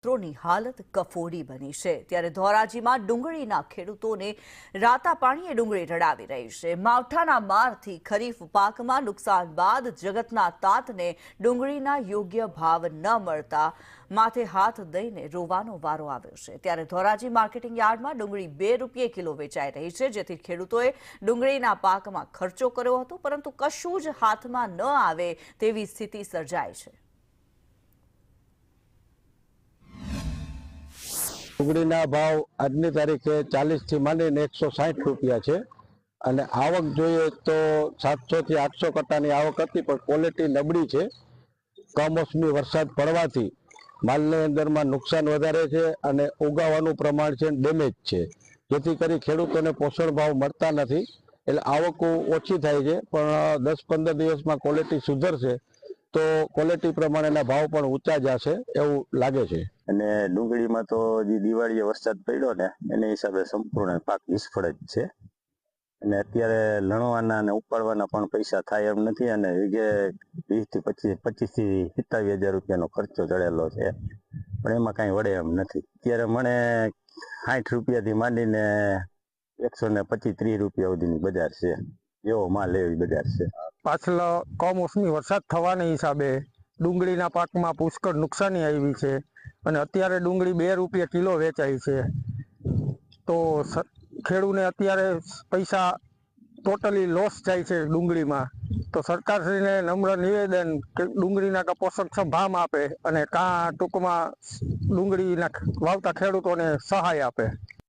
ની હાલત કફોડી બની છે ત્યારે ધોરાજીમાં ડુંગળીના ખેડૂતોને રાતા પાણીએ ડુંગળી રડાવી રહી છે। માવઠાના મારથી ખરીફ પાકમાં નુકસાન બાદ જગતના તાતને ડુંગળીના યોગ્ય ભાવ ન મળતા માથે હાથ દઈને રોવાનો વારો આવ્યો છે। ત્યારે ધોરાજી માર્કેટિંગ યાર્ડમાં ડુંગળી ₹2 કિલો વેચાઈ રહી છે, જેથી ખેડૂતોએ ડુંગળીના પાકમાં ખર્ચો કર્યો હતો, પરંતુ કશું જ હાથમાં ન આવે તેવી સ્થિતિ સર્જાઈ છે। ડુંગળીના ભાવ આજની તારીખે 40 થી માંડીને 160 રૂપિયા છે અને આવક જોઈએ તો 700 થી 800 કટ્ટાની આવક હતી, પણ ક્વોલિટી નબળી છે। કમોસમી વરસાદ પડવાથી માલની અંદરમાં નુકસાન વધારે છે અને ઉગાવાનું પ્રમાણ છે ડેમેજ છે, જેથી કરી ખેડૂતોને પોષણ ભાવ મળતા નથી। એટલે આવકો ઓછી થાય છે, પણ 10-15 દિવસમાં ક્વોલિટી સુધરશે તો ક્વોલિટી પ્રમાણેના ભાવ પણ ઊંચા જશે એવું લાગે છે। અને ડુંગળીમાં તો જે દિવાળીએ વરસાદ પડ્યો ને એને હિસાબે સંપૂર્ણ પાક નિષ્ફળ જ છે અને અત્યારે લણવાના અને ઉપાડવાના પણ પૈસા થાય એમ નથી અને વીઘે 25 થી 27,000 રૂપિયાનો ખર્ચો ચડેલો છે, પણ એમાં કાંઈ વળે એમ નથી। અત્યારે મને 60 રૂપિયાથી માંડીને 125-30 રૂપિયા સુધીની બજાર છે, એવો માલ એવી બજાર છે। પાછળ કમોસમી વરસાદ થવાના હિસાબે ડુંગળીના પાકમાં પુષ્કળ નુકસાની આવી છે અને અત્યારે ડુંગળી ₹2 કિલો વેચાય છે, તો ખેડૂને અત્યારે પૈસા ટોટલી લોસ જાય છે ડુંગળીમાં। તો સરકારશ્રીને નમ્ર નિવેદન કે ડુંગળીના પોષકક્ષમ ભાવ આપે અને ટૂંકમાં ડુંગળીના વાવતા ખેડૂતોને સહાય આપે।